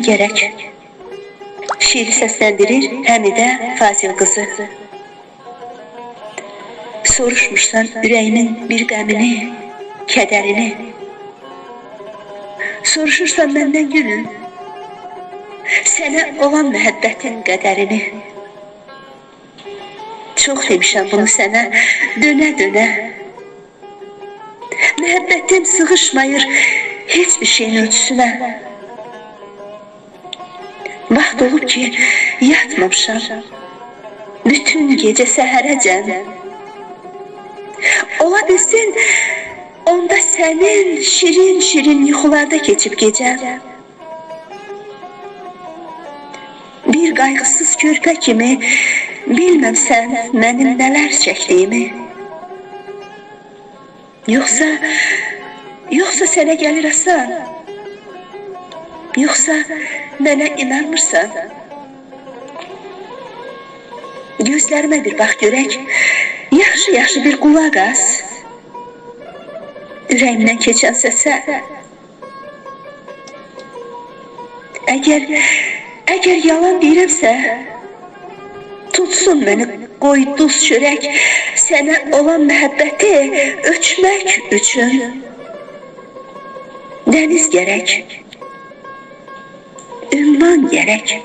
gerek. Şiiri seslendirir Həmidə Fazil kızı. Soruşmuşsan ürəyimin bir qəmini, kədərini. Soruşursan məndən gülüm, sənə olan məhəbbətin qədərini. Çox demişəm bunu sənə, dönə-dönə. Məhəbbətim sığışmayır heç bir şeyin ölçüsünə. Vaxt olub ki, yatmamışam, bütün gecə səhərəcən. Ola bilsin, onda sənin şirin-şirin yuxularda keçib gecəm. Bir qayğısız körpə kimi bilməm sən mənim nələr çəkdiyimi. Yoxsa sənə gəlir asan, yoxsa mənə inanmırsan. Gözlərimə bir bax görək, yaxşı-yaxşı bir qulaq as. Ürəyimdən keçən səsə. Əgər yalan deyirəmsə, tutsun məni qoy duz çörək, sənə olan məhəbbəti ölçmək üçün. Dəniz gərək, ümman gərək.